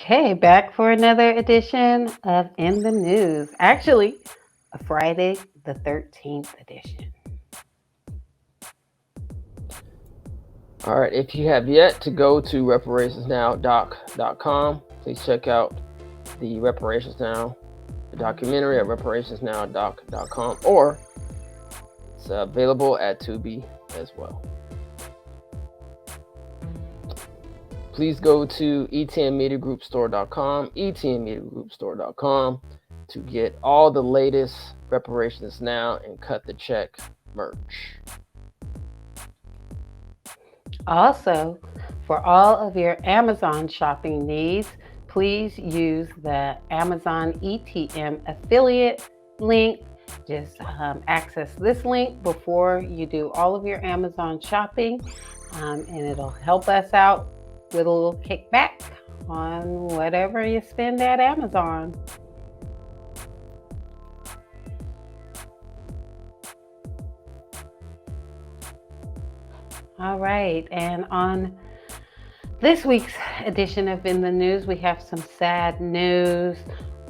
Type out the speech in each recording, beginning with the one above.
Okay, back for another edition of In the News. Actually, a Friday the 13th edition. All right, if you have yet to go to reparationsnowdoc.com, please check out the Reparations Now the documentary at reparationsnowdoc.com, or it's available at Tubi as well. Please go to etmmediagroupstore.com, etmmediagroupstore.com, to get all the latest Reparations Now and Cut the Check merch. Also, for all of your Amazon shopping needs, please use the Amazon ETM affiliate link. Just access this link before you do all of your Amazon shopping, and it'll help us out with a little kickback on whatever you spend at Amazon. All right, and on this week's edition of In the News, we have some sad news.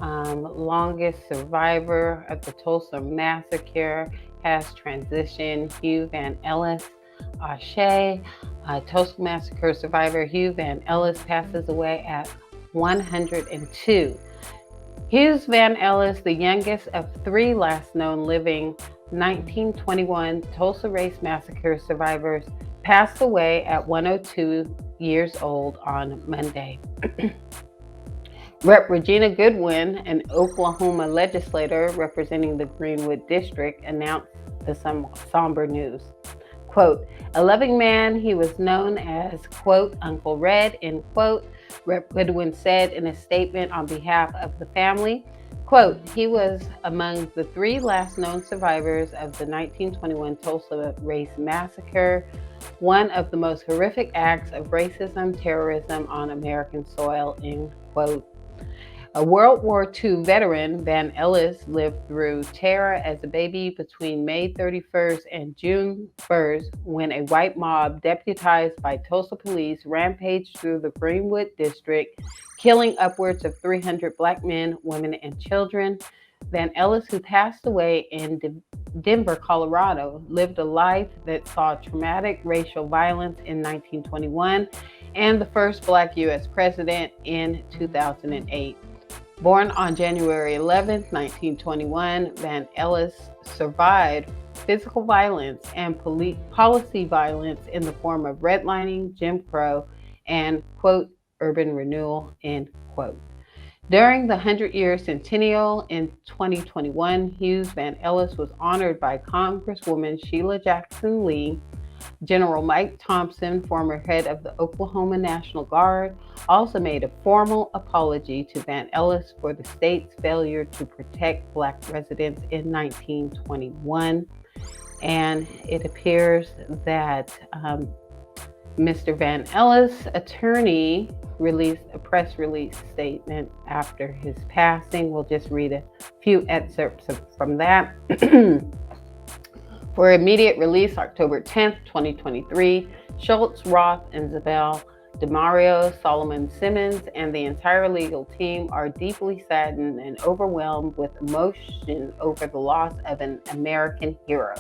Longest survivor of the Tulsa massacre has transitioned. Hugh Van Ellis, Ashe, Tulsa massacre survivor Hugh Van Ellis passes away at 102. Hugh Van Ellis, the youngest of three last known living 1921 Tulsa race massacre survivors, passed away at 102 years old on Monday. Rep. Regina Goodwin, an Oklahoma legislator representing the Greenwood District, announced the somber news. Quote, a loving man, he was known as, quote, Uncle Red, end quote, Rep. Goodwin said in a statement on behalf of the family. Quote, he was among the three last known survivors of the 1921 Tulsa race massacre, one of the most horrific acts of racism, terrorism on American soil, end quote. A World War II veteran, Van Ellis lived through terror as a baby between May 31st and June 1st when a white mob deputized by Tulsa police rampaged through the Greenwood District, killing upwards of 300 black men, women, and children. Van Ellis, who passed away in Denver, Colorado, lived a life that saw traumatic racial violence in 1921 and the first black U.S. president in 2008. Born on January 11, 1921, Van Ellis survived physical violence and policy violence in the form of redlining, Jim Crow, and, quote, urban renewal, end quote. During the 100-year centennial in 2021, Hugh Van Ellis was honored by Congresswoman Sheila Jackson Lee. General Mike Thompson, former head of the Oklahoma National Guard, also made a formal apology to Van Ellis for the state's failure to protect black residents in 1921. And it appears that Mr. Van Ellis' attorney released a press release statement after his passing. We'll just read a few excerpts from that. For immediate release, October 10th, 2023, Schultz, Roth, and Zabel, DeMario, Solomon Simmons, and the entire legal team are deeply saddened and overwhelmed with emotion over the loss of an American hero.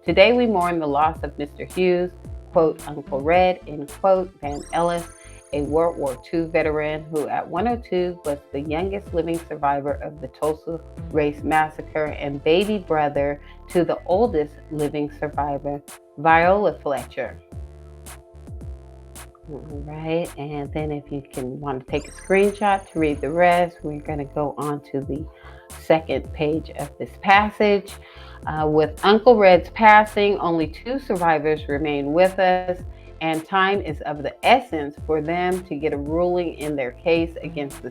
Today we mourn the loss of Mr. Hughes, quote, Uncle Red, end quote, Van Ellis, a World War II veteran who at 102 was the youngest living survivor of the Tulsa race massacre and baby brother to the oldest living survivor, Viola Fletcher. All right, and then if you want to take a screenshot to read the rest, we're going to go on to the second page of this passage. With Uncle Red's passing, only two survivors remain with us, and time is of the essence for them to get a ruling in their case against the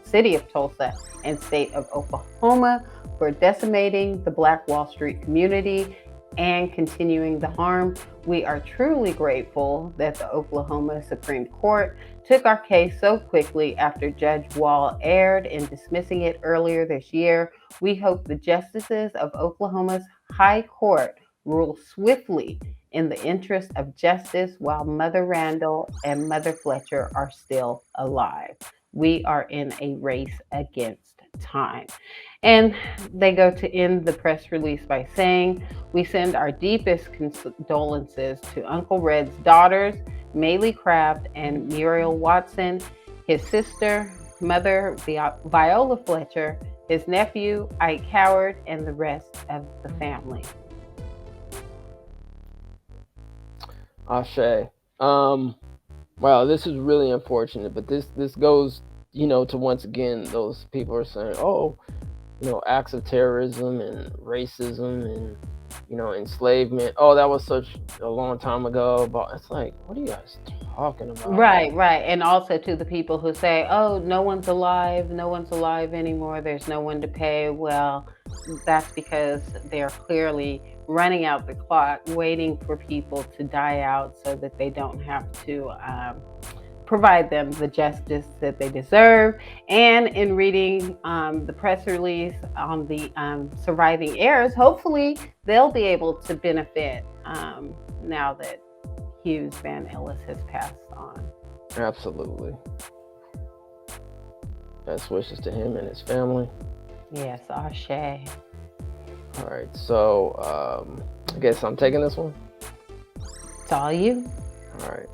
city of Tulsa and state of Oklahoma for decimating the Black Wall Street community and continuing the harm. We are truly grateful that the Oklahoma Supreme Court took our case so quickly after Judge Wall erred in dismissing it earlier this year. We hope the justices of Oklahoma's High Court rule swiftly in the interest of justice while Mother Randall and Mother Fletcher are still alive. We are in a race against time. And they go to end the press release by saying, "We send our deepest condolences to Uncle Red's daughters, Maylee Craft and Muriel Watson, his sister, mother Viola Fletcher, his nephew Ike Howard, and the rest of the family." Ashe. Wow, this is really unfortunate, but this goes, to once again those people are saying, oh, acts of terrorism and racism and enslavement. Oh, that was such a long time ago. But it's like, what are you guys talking about? Right, right. And also to the people who say, oh, no one's alive anymore, there's no one to pay. Well, that's because they're clearly running out the clock, waiting for people to die out so that they don't have to provide them the justice that they deserve. And in reading the press release on the surviving heirs, hopefully they'll be able to benefit now that Hughes Van Ellis has passed on. Absolutely. Best wishes to him and his family. Yes, Ashe. All right, so I guess I'm taking this one. It's all you. All right.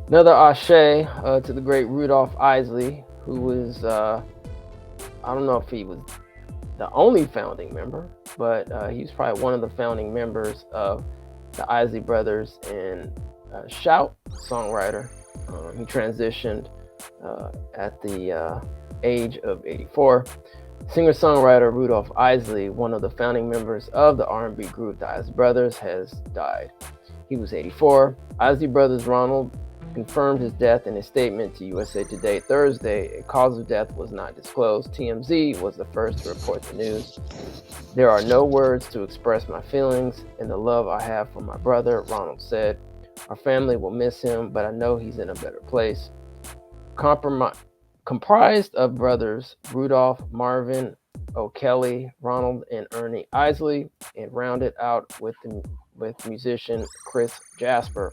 Another Ashe to the great Rudolph Isley, who was, I don't know if he was the only founding member, but he was probably one of the founding members of the Isley Brothers and Shout songwriter. He transitioned at the age of 84. Singer-songwriter Rudolph Isley, one of the founding members of the R&B group the Isley Brothers, has died. He was 84. Isley Brothers Ronald confirmed his death in a statement to USA Today Thursday. A cause of death was not disclosed. TMZ was the first to report the news. "There are no words to express my feelings and the love I have for my brother," Ronald said. "Our family will miss him, but I know he's in a better place." Comprised of brothers Rudolph, Marvin, O'Kelly, Ronald, and Ernie Isley, and rounded out with musician Chris Jasper.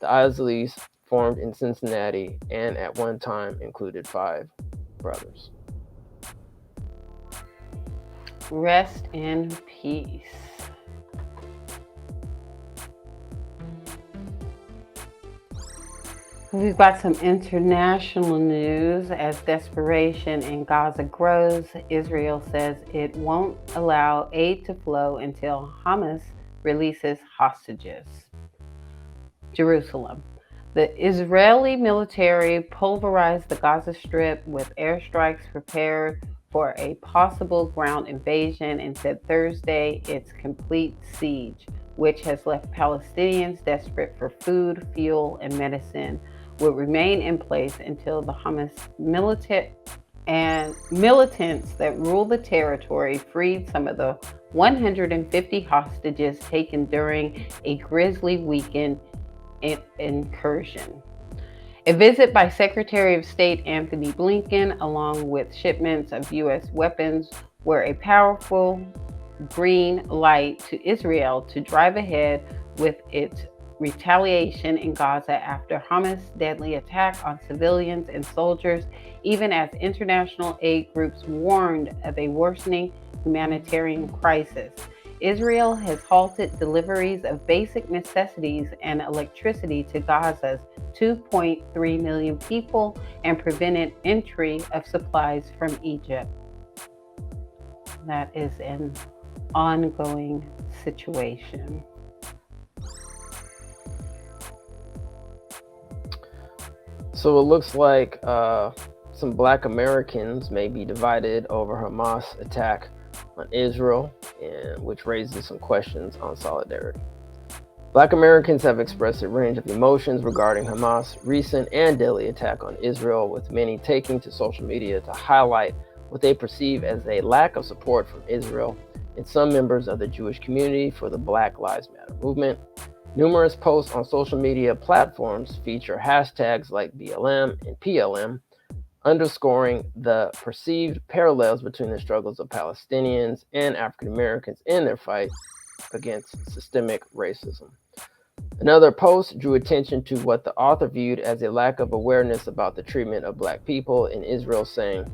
The Isleys formed in Cincinnati and at one time included 5 brothers. Rest in peace. We've got some international news. As desperation in Gaza grows, Israel says it won't allow aid to flow until Hamas releases hostages. Jerusalem. The Israeli military pulverized the Gaza Strip with airstrikes prepared for a possible ground invasion and said Thursday its complete siege, which has left Palestinians desperate for food, fuel, and medicine, would remain in place until the Hamas militants that rule the territory freed some of the 150 hostages taken during a grisly weekend incursion. A visit by Secretary of State Anthony Blinken, along with shipments of U.S. weapons, were a powerful green light to Israel to drive ahead with its retaliation in Gaza after Hamas' deadly attack on civilians and soldiers, even as international aid groups warned of a worsening humanitarian crisis. Israel has halted deliveries of basic necessities and electricity to Gaza's 2.3 million people and prevented entry of supplies from Egypt. That is an ongoing situation. So it looks like some Black Americans may be divided over Hamas' attack on Israel, which raises some questions on solidarity. Black Americans have expressed a range of emotions regarding Hamas' recent and deadly attack on Israel, with many taking to social media to highlight what they perceive as a lack of support from Israel and some members of the Jewish community for the Black Lives Matter movement. Numerous posts on social media platforms feature hashtags like BLM and PLM, underscoring the perceived parallels between the struggles of Palestinians and African Americans in their fight against systemic racism. Another post drew attention to what the author viewed as a lack of awareness about the treatment of Black people in Israel, saying,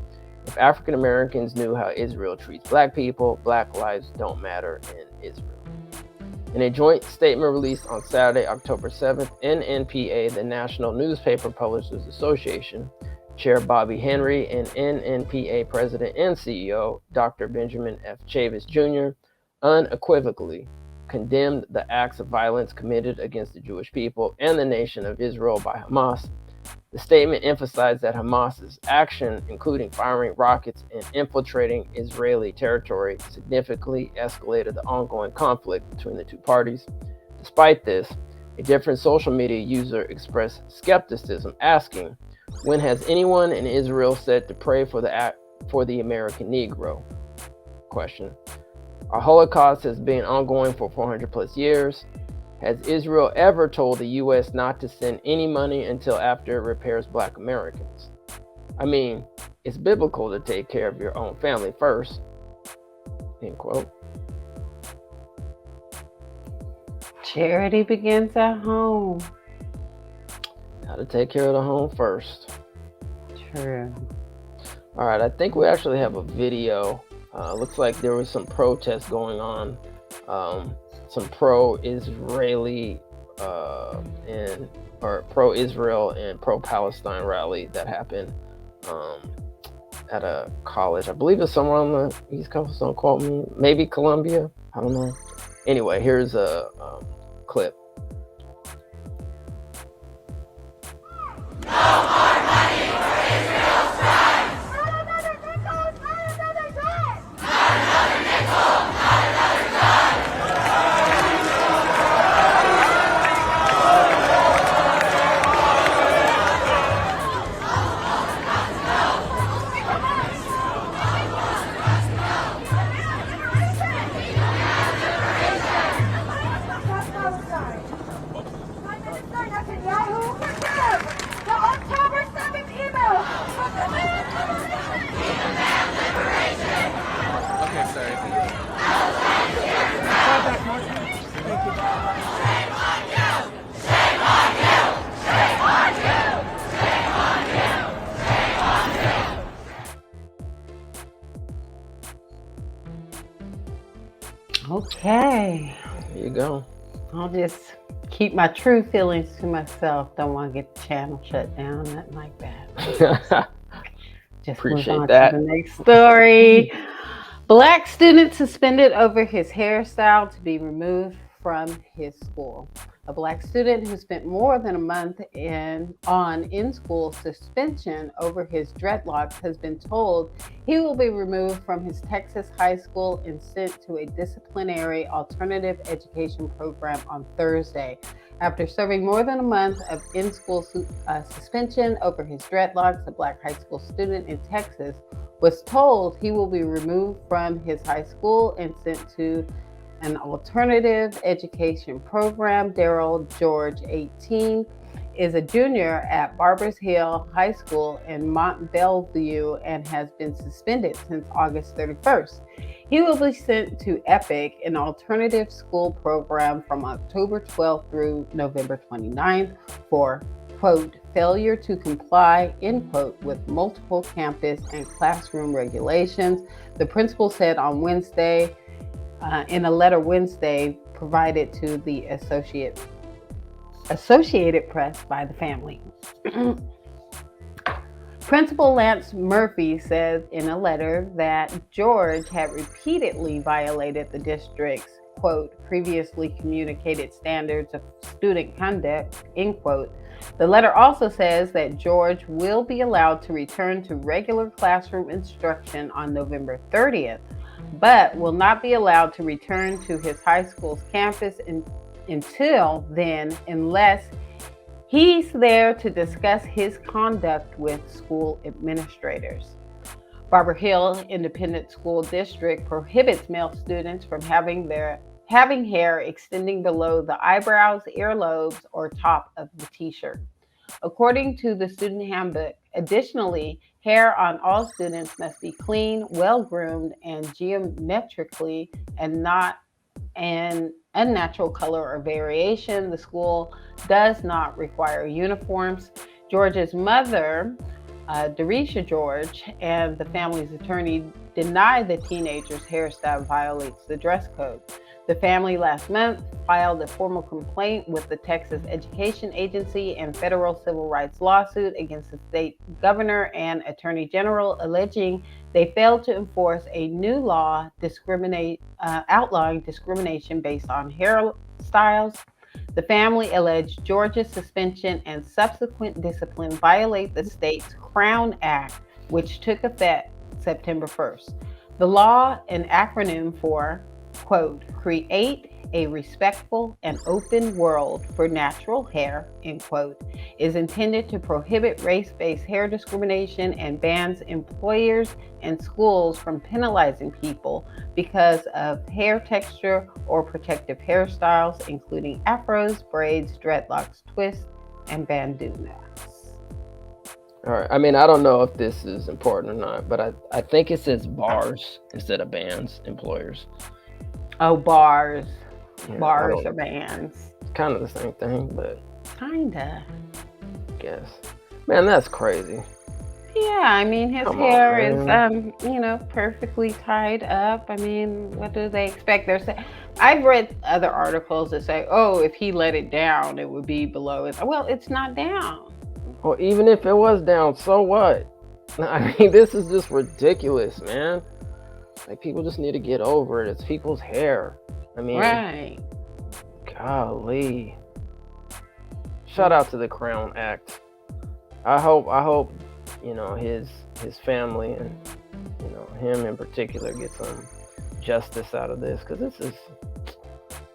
if African Americans knew how Israel treats Black people, Black lives don't matter in Israel. In a joint statement released on Saturday, October 7th, NNPA, the National Newspaper Publishers Association, Chair Bobby Henry and NNPA President and CEO Dr. Benjamin F. Chavis Jr. unequivocally condemned the acts of violence committed against the Jewish people and the nation of Israel by Hamas. The statement emphasized that Hamas's action, including firing rockets and infiltrating Israeli territory, significantly escalated the ongoing conflict between the two parties. Despite this, a different social media user expressed skepticism, asking, when has anyone in Israel said to pray for the American Negro? Question. Our Holocaust has been ongoing for 400 plus years. Has Israel ever told the U.S. not to send any money until after it repairs Black Americans? I mean, it's biblical to take care of your own family first. End quote. Charity begins at home. Gotta take care of the home first. True. All right, I think we actually have a video. Looks like there was some protests going on. Some pro-Israeli or pro-Israel and pro-Palestine rally that happened at a college. I believe it's somewhere on the East Coast. Don't quote me. Maybe Columbia. I don't know. Anyway, here's a clip. Okay. There you go. I'll just keep my true feelings to myself. Don't want to get the channel shut down, nothing like that. Just Appreciate move on that. to the next story. Black student suspended over his hairstyle to be removed from his school. A Black student who spent more than a month on in-school suspension over his dreadlocks has been told he will be removed from his Texas high school and sent to a disciplinary alternative education program on Thursday. After serving more than a month of in-school suspension over his dreadlocks, a Black high school student in Texas was told he will be removed from his high school and sent to an alternative education program. Daryl George, 18, is a junior at Barbers Hill High School in Mont Bellevue and has been suspended since August 31st. He will be sent to EPIC, an alternative school program, from October 12th through November 29th for, quote, failure to comply, end quote, with multiple campus and classroom regulations, the principal said on Wednesday, in a letter Wednesday provided to the Associated Press by the family. Principal Lance Murphy said in a letter that George had repeatedly violated the district's, quote, previously communicated standards of student conduct, end quote. The letter also says that George will be allowed to return to regular classroom instruction on November 30th, but will not be allowed to return to his high school's campus until then, unless he's there to discuss his conduct with school administrators. Barber Hill Independent School District prohibits male students from having hair extending below the eyebrows, earlobes, or top of the t-shirt. According to the student handbook, additionally, hair on all students must be clean, well-groomed, and geometrically and an unnatural color or variation. The school does not require uniforms. George's mother, Derisha George, and the family's attorney deny the teenager's hairstyle violates the dress code. The family last month filed a formal complaint with the Texas Education Agency and federal civil rights lawsuit against the state governor and attorney general, alleging they failed to enforce a new law outlawing discrimination based on hairstyles. The family alleged Georgia's suspension and subsequent discipline violate the state's Crown Act, which took effect September 1st. The law, an acronym for, quote, create a respectful and open world for natural hair, end quote, is intended to prohibit race-based hair discrimination and bans employers and schools from penalizing people because of hair texture or protective hairstyles, including afros, braids, dreadlocks, twists, and bandanas. All right. I mean, I don't know if this is important or not, but I think it says bars instead of bans, employers. Oh, bars. Yeah, Bars or bans. It's kind of the same thing, but kinda. I guess. Man, that's crazy. Yeah, I mean, his hair is, perfectly tied up. I mean, what do they expect? I've read other articles that say, oh, if he let it down, it would be below it. Well, it's not down. Well, even if it was down, so what? I mean, this is just ridiculous, man. Like, people just need to get over it. It's people's hair. I mean, right. Golly. Shout out to the Crown Act. I hope, his family and, him in particular get some justice out of this, because this is,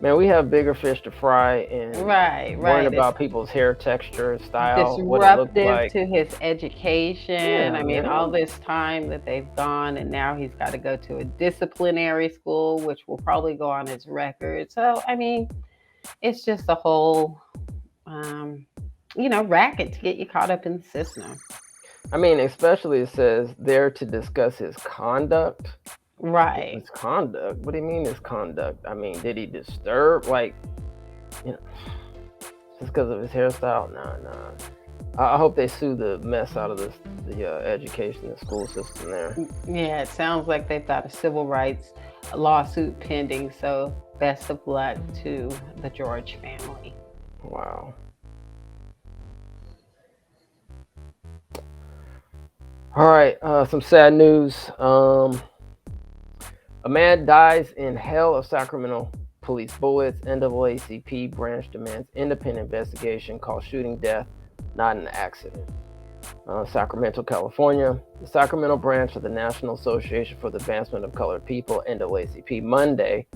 man, we have bigger fish to fry, and worrying about people's hair texture, style, what it look like. To his education. All this time that they've gone, and now he's got to go to a disciplinary school, which will probably go on his record. So, I mean, it's just a whole, racket to get you caught up in the system. I mean, especially it says there to discuss his conduct. Right. His conduct? What do you mean his conduct? I mean, did he disturb? Like, just because of his hairstyle? Nah. I hope they sue the mess out of the education and school system there. Yeah, it sounds like they've got a civil rights lawsuit pending. So best of luck to the George family. Wow. All right, some sad news. A man dies in hell of Sacramento police bullets. NAACP branch demands independent investigation. Calls shooting death not an accident. Sacramento, California. The Sacramento branch of the National Association for the Advancement of Colored People, NAACP, Monday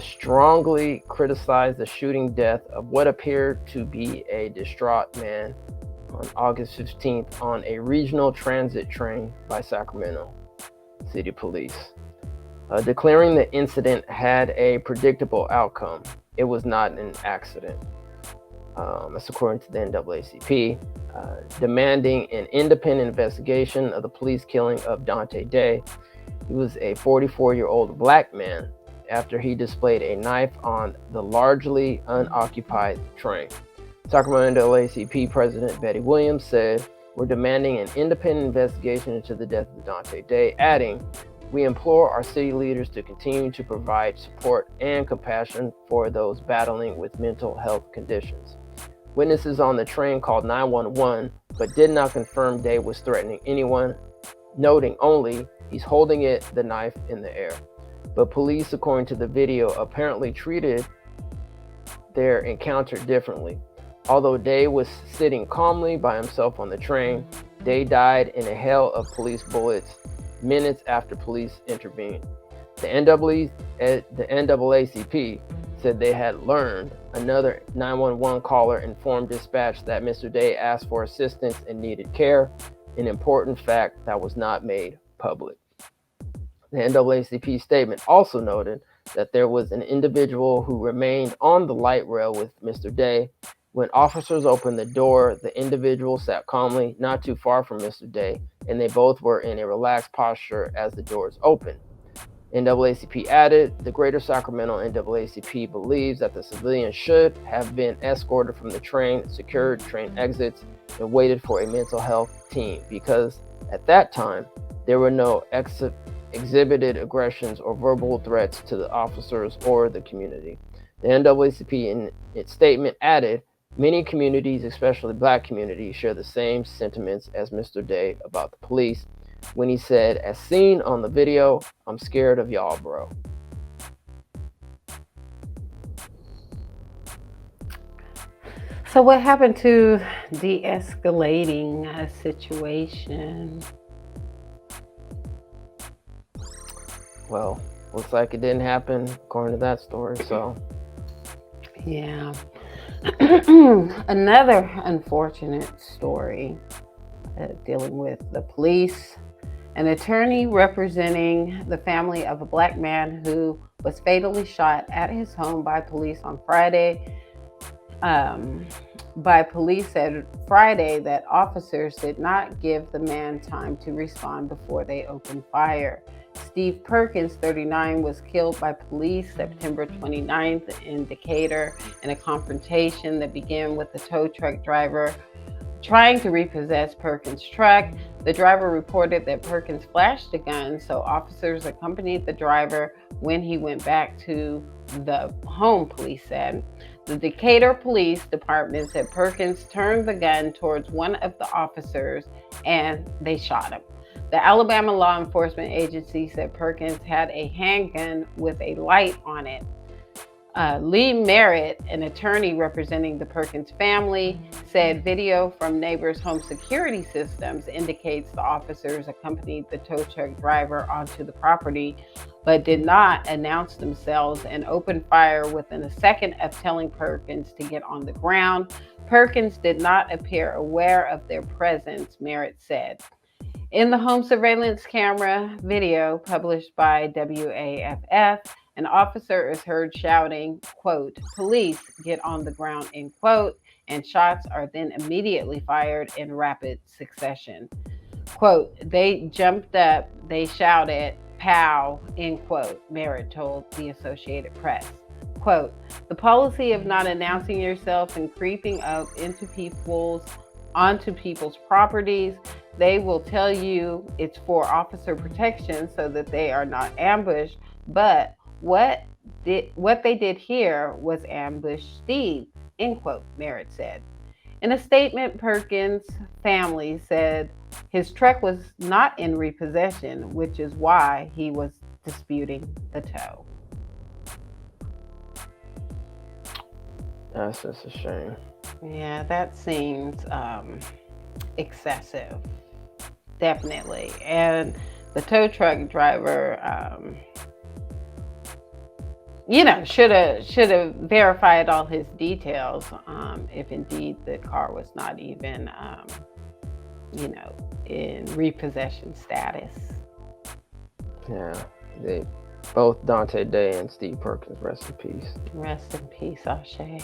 strongly criticized the shooting death of what appeared to be a distraught man on August 15th on a regional transit train by Sacramento City Police. Declaring the incident had a predictable outcome. It was not an accident. That's according to the NAACP, demanding an independent investigation of the police killing of Dante Day. He was a 44-year-old black man after he displayed a knife on the largely unoccupied train. Sacramento NAACP President Betty Williams said, "We're demanding an independent investigation into the death of Dante Day," adding, "We implore our city leaders to continue to provide support and compassion for those battling with mental health conditions." Witnesses on the train called 911, but did not confirm Day was threatening anyone, noting only he's holding the knife in the air. But police, according to the video, apparently treated their encounter differently. Although Day was sitting calmly by himself on the train, Day died in a hail of police bullets minutes after police intervened. The NAACP said they had learned. Another 911 caller informed dispatch that Mr. Day asked for assistance and needed care, an important fact that was not made public. The NAACP statement also noted that there was an individual who remained on the light rail with Mr. Day. When officers opened the door, the individual sat calmly, not too far from Mr. Day, and they both were in a relaxed posture as the doors opened. NAACP added, the Greater Sacramento NAACP believes that the civilians should have been escorted from the train, secured train exits, and waited for a mental health team because at that time, there were no exhibited aggressions or verbal threats to the officers or the community. The NAACP in its statement added, many communities, especially Black communities, share the same sentiments as Mr. Day about the police when he said, as seen on the video, I'm scared of y'all, bro. So what happened to de-escalating a situation? Well, looks like it didn't happen according to that story, so. Yeah. Another unfortunate story dealing with the police. An attorney representing the family of a Black man who was fatally shot at his home by police on Friday. Police said Friday that officers did not give the man time to respond before they opened fire. Steve Perkins, 39, was killed by police September 29th in Decatur in a confrontation that began with the tow truck driver trying to repossess Perkins' truck. The driver reported that Perkins flashed a gun, so officers accompanied the driver when he went back to the home, police said. The Decatur Police Department said Perkins turned the gun towards one of the officers and they shot him. The Alabama law enforcement agency said Perkins had a handgun with a light on it. Lee Merritt, an attorney representing the Perkins family, said video from neighbors' home security systems indicates the officers accompanied the tow truck driver onto the property, but did not announce themselves and opened fire within a second of telling Perkins to get on the ground. Perkins did not appear aware of their presence, Merritt said. In the home surveillance camera video published by WAFF, an officer is heard shouting, quote, police, get on the ground, end quote, and shots are then immediately fired in rapid succession. Quote, they jumped up, they shouted, pow, end quote, Merritt told the Associated Press. Quote, the policy of not announcing yourself and creeping up onto people's properties, they will tell you it's for officer protection so that they are not ambushed, but what they did here was ambush Steve, end quote, Merritt said. In a statement, Perkins' family said his truck was not in repossession, which is why he was disputing the tow. That's just a shame. Yeah, that seems excessive, definitely. And the tow truck driver, should have verified all his details if indeed the car was not even, in repossession status. Yeah, they both Dante Day and Steve Perkins, rest in peace. Rest in peace, Ashe.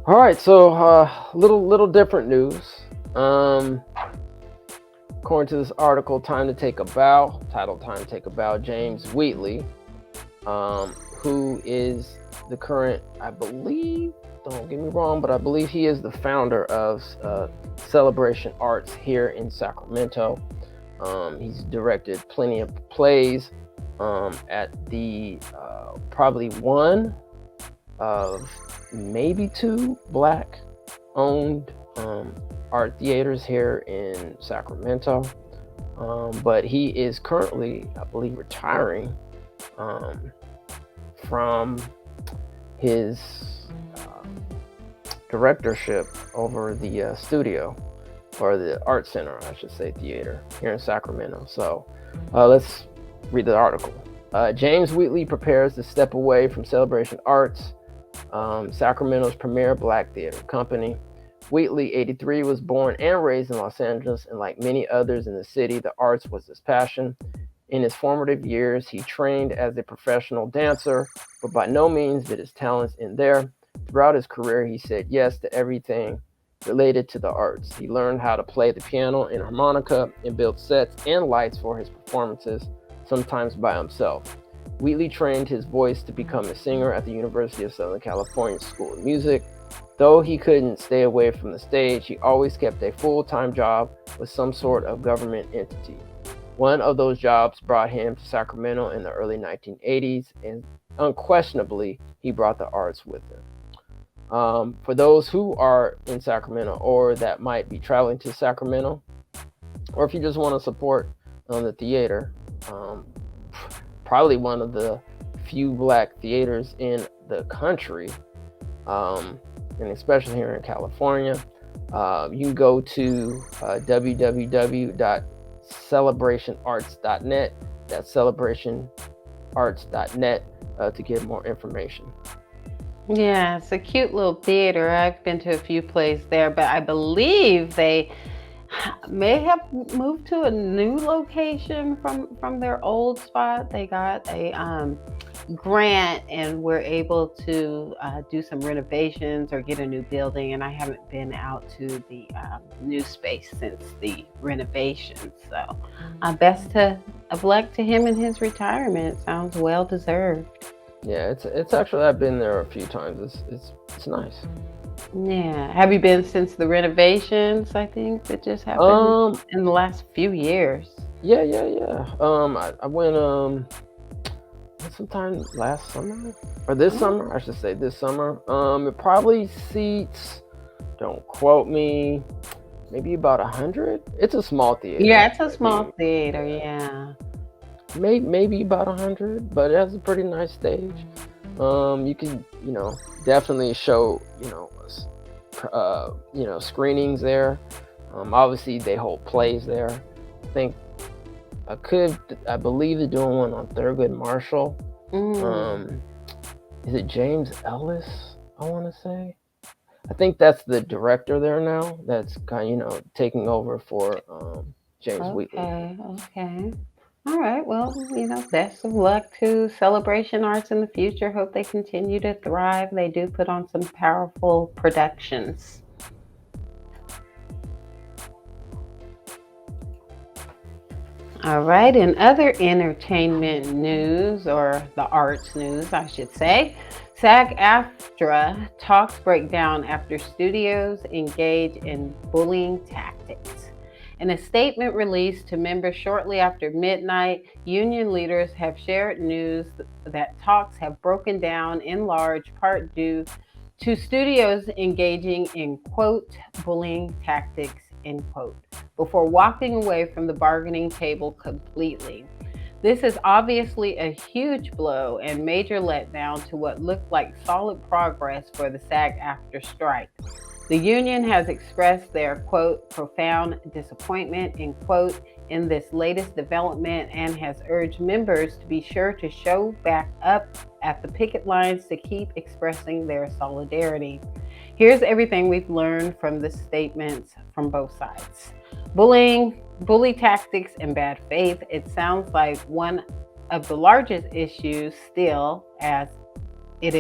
All right, so little different news. According to this article, titled Time to Take a Bow, James Wheatley, who is the current, I believe, don't get me wrong, but I believe he is the founder of Celebration Arts here in Sacramento. He's directed plenty of plays at the probably one of maybe two Black-owned art theaters here in Sacramento. But he is currently, I believe, retiring from his directorship over the studio, or the art center, I should say, theater here in Sacramento. So let's read the article. James Wheatley prepares to step away from Celebration Arts, Sacramento's premier Black theater company. Wheatley, 83, was born and raised in Los Angeles, and like many others in the city, the arts was his passion. In his formative years, he trained as a professional dancer, but by no means did his talents end there. Throughout his career, he said yes to everything related to the arts. He learned how to play the piano and harmonica and built sets and lights for his performances, sometimes by himself. Wheatley trained his voice to become a singer at the University of Southern California School of Music. Though he couldn't stay away from the stage, he always kept a full-time job with some sort of government entity. One of those jobs brought him to Sacramento in the early 1980s, and unquestionably, he brought the arts with him. For those who are in Sacramento or that might be traveling to Sacramento, or if you just want to support the theater, probably one of the few black theaters in the country, and especially here in California, you can go to www.celebrationarts.net. That's celebrationarts.net to get more information. Yeah, it's a cute little theater. I've been to a few plays there, but I believe they may have moved to a new location from their old spot. They got a grant and were able to do some renovations or get a new building, and I haven't been out to the new space since the renovations. So best of luck to him in his retirement. Sounds well deserved. Yeah, it's actually, I've been there a few times. It's nice. Yeah. Have you been since the renovations, I think, that just happened in the last few years? Yeah. I went sometime last summer, or this summer, I should say this summer. It probably seats, don't quote me, maybe about 100. It's a small theater. Yeah, it's a small theater, yeah. Maybe about 100, but it has a pretty nice stage. You can, definitely show, screenings there. Obviously they hold plays there. I believe they're doing one on Thurgood Marshall. Is it James Ellis, I want to say? I think that's the director there now. That's kind of, taking over for James Wheatley. Okay. All right. Well, best of luck to Celebration Arts in the future. Hope they continue to thrive. They do put on some powerful productions. All right. In other entertainment news, or the arts news, I should say, SAG-AFTRA talks break down after studios engage in bullying tactics. In a statement released to members shortly after midnight, union leaders have shared news that talks have broken down in large part due to studios engaging in, quote, bullying tactics, end quote, before walking away from the bargaining table completely. This is obviously a huge blow and major letdown to what looked like solid progress for the SAG-AFTRA strike. The union has expressed their, quote, profound disappointment, end quote, in this latest development and has urged members to be sure to show back up at the picket lines to keep expressing their solidarity. Here's everything we've learned from the statements from both sides. Bully tactics, and bad faith. It sounds like one of the largest issues still, as it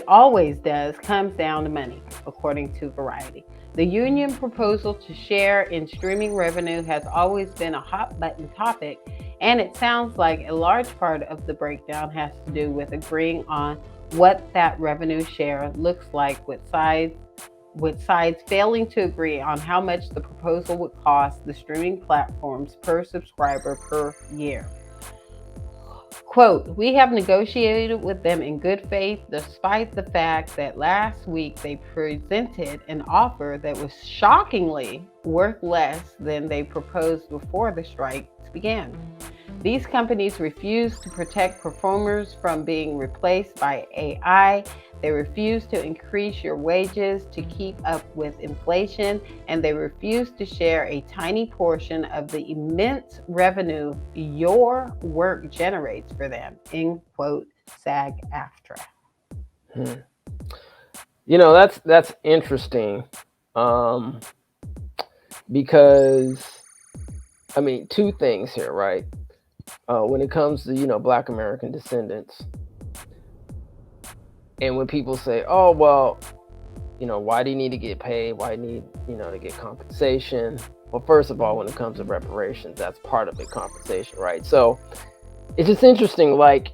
always does, comes down to money, according to Variety. The union proposal to share in streaming revenue has always been a hot button topic, and it sounds like a large part of the breakdown has to do with agreeing on what that revenue share looks like, with sides failing to agree on how much the proposal would cost the streaming platforms per subscriber per year. Quote, we have negotiated with them in good faith, despite the fact that last week they presented an offer that was shockingly worth less than they proposed before the strikes began. These companies refuse to protect performers from being replaced by AI. They refuse to increase your wages to keep up with inflation, and they refuse to share a tiny portion of the immense revenue your work generates for them, end quote, SAG-AFTRA. That's interesting, because, two things here, right? When it comes to, Black American descendants, and when people say, oh, well, why do you need to get paid? Why do you need, to get compensation? Well, first of all, when it comes to reparations, that's part of the compensation, right? So it's just interesting, like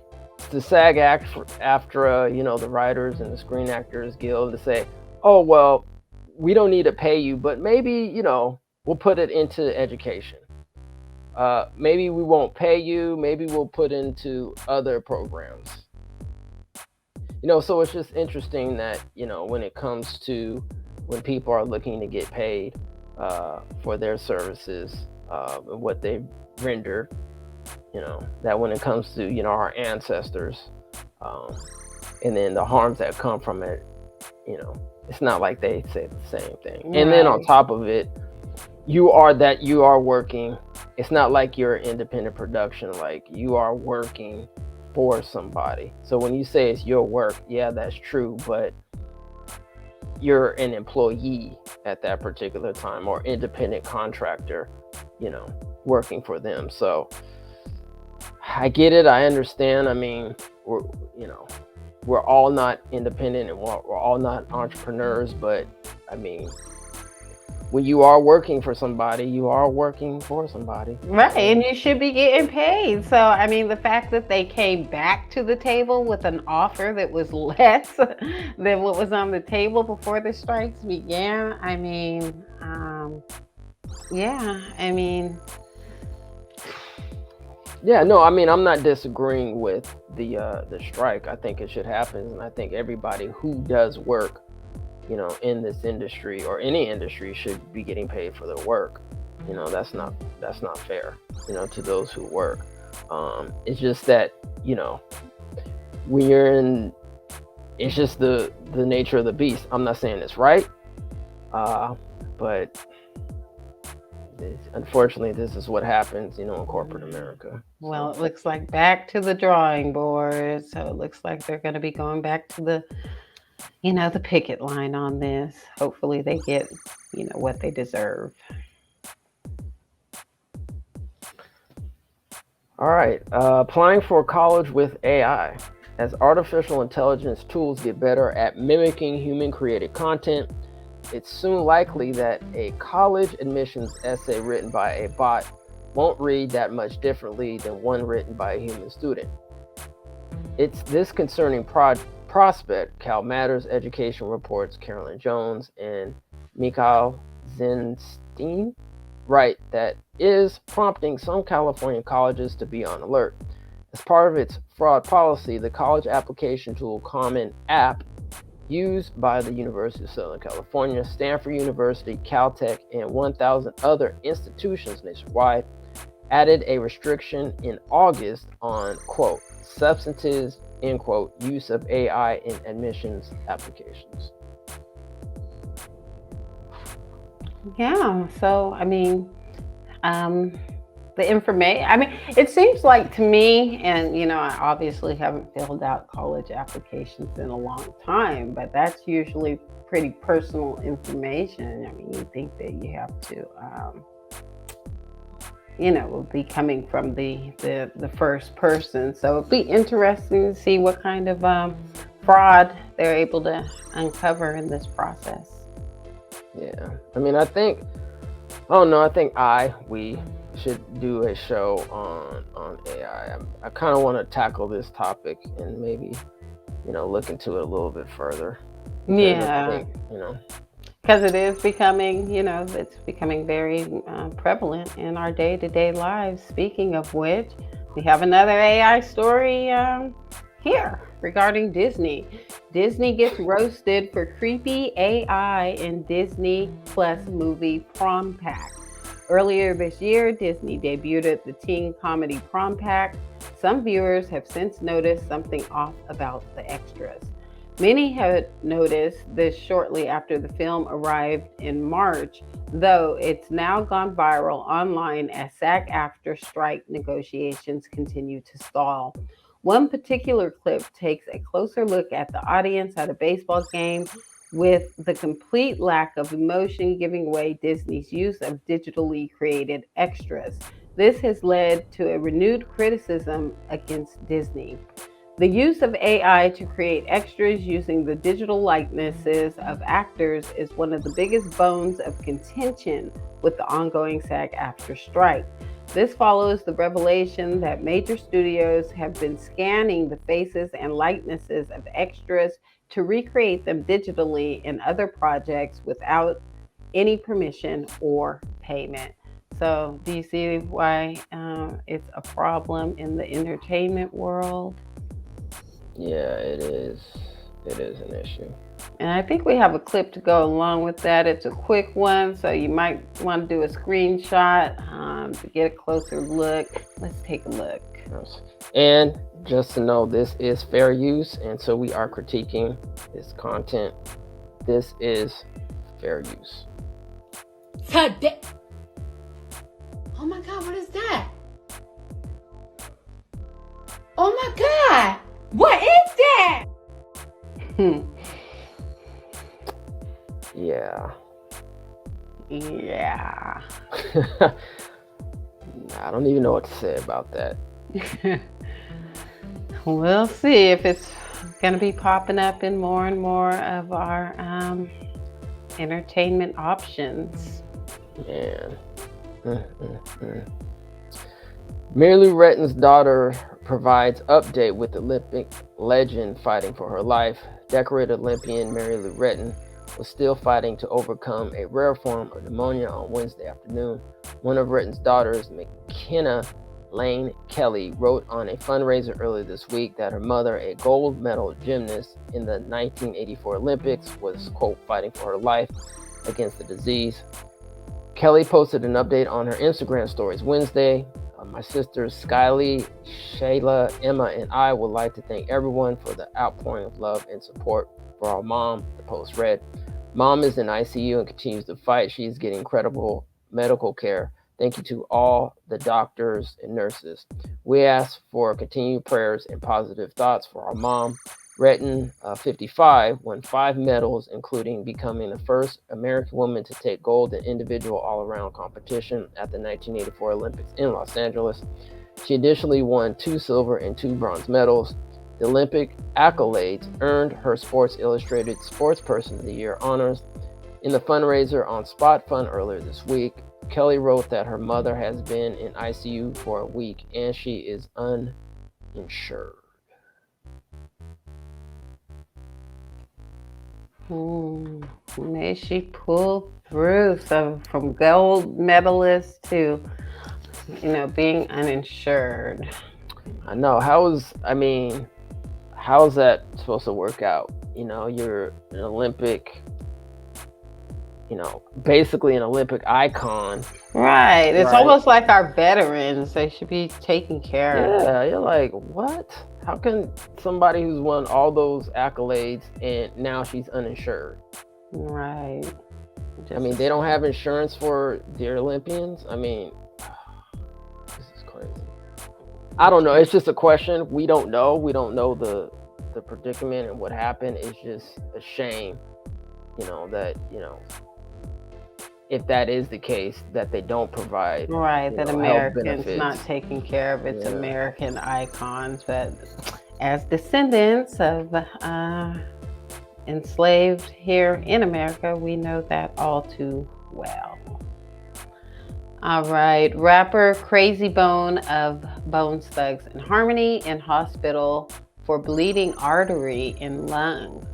the AFTRA, the Writers and the Screen Actors Guild, to say, oh, well, we don't need to pay you, but maybe, we'll put it into education. Maybe we won't pay you, maybe we'll put into other programs. So it's just interesting that, when it comes to when people are looking to get paid for their services and what they've rendered, that when it comes to, our ancestors and then the harms that come from it, it's not like they say the same thing. Right. And then on top of it, you are working. It's not like you're independent production, like you are working for somebody. So when you say it's your work, yeah, that's true, but you're an employee at that particular time, or independent contractor, working for them. So I get it. I understand. I mean, we're all not independent and we're all not entrepreneurs, but I mean, when you are working for somebody, you are working for somebody. Right, and you should be getting paid. So, I mean, the fact that they came back to the table with an offer that was less than what was on the table before the strikes began, I mean, Yeah, no, I mean, I'm not disagreeing with the strike. I think it should happen, and I think everybody who does work, in this industry or any industry should be getting paid for their work. That's not fair, to those who work. It's just that, when you're in, it's just the nature of the beast. I'm not saying it's right, but unfortunately, this is what happens, in corporate America. Well, it looks like back to the drawing board. So it looks like they're going to be going back to the picket line on this. Hopefully they get, what they deserve. All right. Applying for college with AI. As artificial intelligence tools get better at mimicking human-created content, it's soon likely that a college admissions essay written by a bot won't read that much differently than one written by a human student. It's this concerning prospect, Cal Matters Education reports Carolyn Jones and Mikhail Zinstein write, that is prompting some California colleges to be on alert. As part of its fraud policy, the college application tool Common App, used by the University of Southern California, Stanford University, Caltech, and 1,000 other institutions nationwide, added a restriction in August on, quote, substantive, end quote, use of AI in admissions applications. Yeah, so, the information, it seems like to me, and, I obviously haven't filled out college applications in a long time, but that's usually pretty personal information. You think that you have to, be coming from the first person. So it'd be interesting to see what kind of fraud they're able to uncover in this process. Yeah, I think we should do a show on AI. I kind of want to tackle this topic and maybe, look into it a little bit further. Yeah. Because it is becoming, it's becoming very prevalent in our day-to-day lives. Speaking of which, we have another AI story here regarding Disney. Disney gets roasted for creepy AI in Disney Plus movie Prom Pack. Earlier this year, Disney debuted the teen comedy Prom Pack. Some viewers have since noticed something off about the extras. Many had noticed this shortly after the film arrived in March, though it's now gone viral online as SAG-AFTRA strike negotiations continue to stall. One particular clip takes a closer look at the audience at a baseball game, with the complete lack of emotion giving way Disney's use of digitally created extras. This has led to a renewed criticism against Disney. The use of AI to create extras using the digital likenesses of actors is one of the biggest bones of contention with the ongoing SAG-AFTRA strike. This follows the revelation that major studios have been scanning the faces and likenesses of extras to recreate them digitally in other projects without any permission or payment. So, do you see why it's a problem in the entertainment world? Yeah, it is. It is an issue. And I think we have a clip to go along with that. It's a quick one, so you might want to do a screenshot to get a closer look. Let's take a look. And just to know, this is fair use, and so we are critiquing this content. This is fair use. Today. Oh my God, what is that? Oh my God, what is that? Yeah. Yeah. I don't even know what to say about that. We'll see if it's going to be popping up in more and more of our entertainment options. Man. Mary Lou Retton's daughter provides update with Olympic legend fighting for her life. Decorated Olympian Mary Lou Retton was still fighting to overcome a rare form of pneumonia on Wednesday afternoon. One of Retton's daughters, McKenna Lane Kelly, wrote on a fundraiser earlier this week that her mother, a gold medal gymnast in the 1984 Olympics, was, quote, fighting for her life against the disease. Kelly posted an update on her Instagram stories Wednesday. My sisters Skylee, Shayla, Emma, and I would like to thank everyone for the outpouring of love and support for our mom, the post read. Mom is in ICU and continues to fight. She is getting incredible medical care. Thank you to all the doctors and nurses. We ask for continued prayers and positive thoughts for our mom. Retton, 55, won 5 medals, including becoming the first American woman to take gold in individual all-around competition at the 1984 Olympics in Los Angeles. She additionally won 2 silver and 2 bronze medals. The Olympic accolades earned her Sports Illustrated Sportsperson of the Year honors. In the fundraiser on Spot Fund earlier this week, Kelly wrote that her mother has been in ICU for a week and she is uninsured. May she pull through. So from gold medalist to, being uninsured. I know. How's that supposed to work out? You're an Olympic, basically an Olympic icon. Right. It's almost like our veterans. They should be taken care of. Yeah, you're like, what? How can somebody who's won all those accolades and now she's uninsured? Right. They don't have insurance for their Olympians. This is crazy. I don't know. It's just a question. We don't know. We don't know the predicament and what happened. It's just a shame, that, if that is the case, that they don't provide that Americans not taking care of its American icons. But as descendants of enslaved here in America, we know that all too well. All right, rapper Crazy Bone of Bone Thugs and Harmony in hospital for bleeding artery in lung.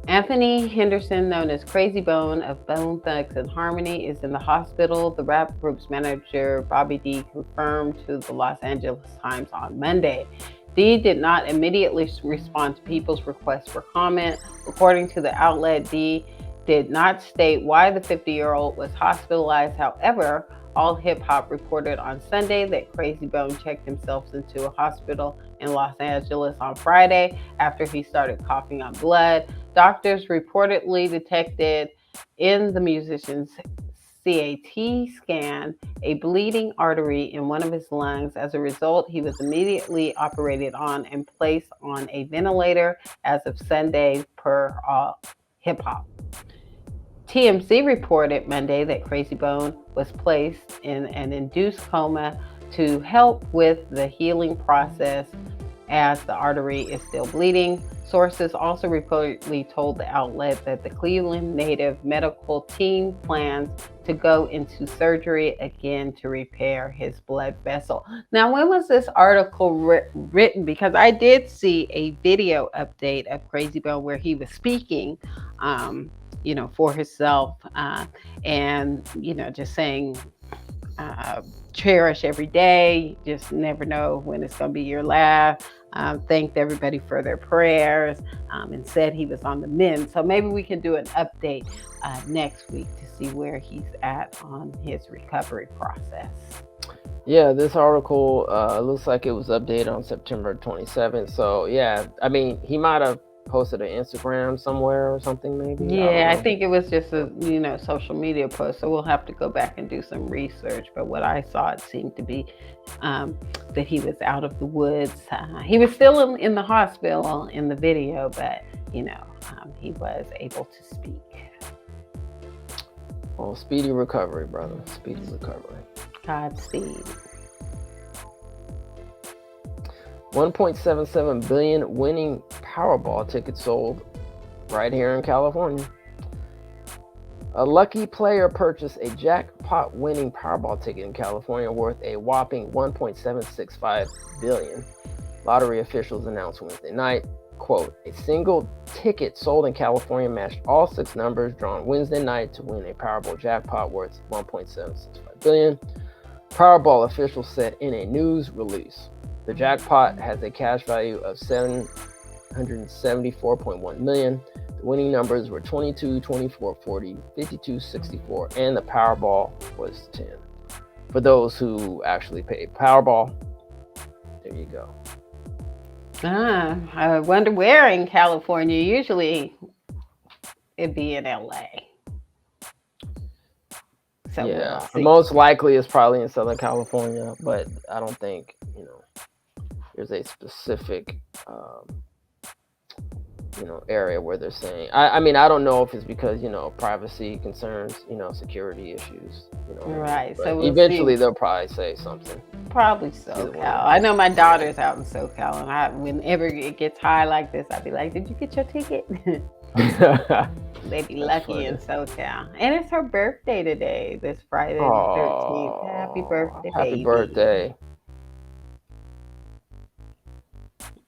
Anthony Henderson, known as Crazy Bone of Bone Thugs and Harmony, is in the hospital. The rap group's manager, Bobby D, confirmed to the Los Angeles Times on Monday. D did not immediately respond to people's requests for comment. According to the outlet, D did not state why the 50-year-old was hospitalized. However, All Hip Hop reported on Sunday that Crazy Bone checked himself into a hospital in Los Angeles on Friday after he started coughing up blood. Doctors reportedly detected in the musician's CAT scan a bleeding artery in one of his lungs. As a result, he was immediately operated on and placed on a ventilator as of Sunday, per All Hip Hop. TMZ reported Monday that Crazy Bone was placed in an induced coma to help with the healing process, as the artery is still bleeding. Sources also reportedly told the outlet that the Cleveland native medical team plans to go into surgery again to repair his blood vessel. Now, when was this article written? Because I did see a video update of Crazy Bone where he was speaking, for himself, and just saying, cherish every day. You just never know when it's going to be your last. Thanked everybody for their prayers, and said he was on the mend. So maybe we can do an update next week to see where he's at on his recovery process. Yeah, this article looks like it was updated on September 27th. So yeah, I mean, he might have posted an Instagram somewhere or something, maybe. Yeah, I think it was just a social media post. So we'll have to go back and do some research. But what I saw, it seemed to be that he was out of the woods. He was still in the hospital in the video, but he was able to speak. Well, speedy recovery, brother. Speedy recovery. Godspeed. 1.77 billion winning Powerball tickets sold right here in California. A lucky player purchased a jackpot winning Powerball ticket in California worth a whopping 1.765 billion. Lottery officials announced Wednesday night, quote, a single ticket sold in California matched all 6 numbers drawn Wednesday night to win a Powerball jackpot worth 1.765 billion. Powerball officials said in a news release. The jackpot has a cash value of $774.1 million. The winning numbers were 22, 24, 40, 52, 64, and the Powerball was 10. For those who actually paid Powerball, there you go. I wonder where in California. Usually it'd be in LA. So yeah, most likely it's probably in Southern California, but I don't think, there's a specific, area where they're saying. I mean, I don't know if it's because privacy concerns, security issues. Right. But so eventually they'll probably say something. Probably SoCal. I know my daughter's out in SoCal, and whenever it gets high like this, I'd be like, "Did you get your ticket?" They be lucky in SoCal, and it's her birthday today, this Friday the 13th. Happy birthday, happy baby. birthday.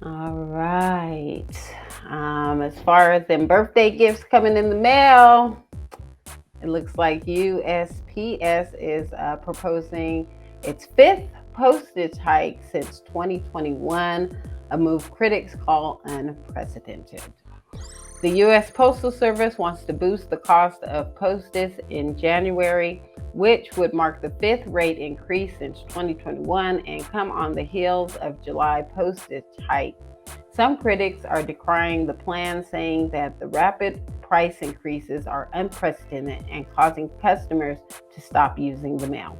All right. As far as them birthday gifts coming in the mail, it looks like USPS is proposing its 5th postage hike since 2021, a move critics call unprecedented. The U.S. Postal Service wants to boost the cost of postage in January, which would mark the 5th rate increase since 2021 and come on the heels of July postage hike. Some critics are decrying the plan, saying that the rapid price increases are unprecedented and causing customers to stop using the mail.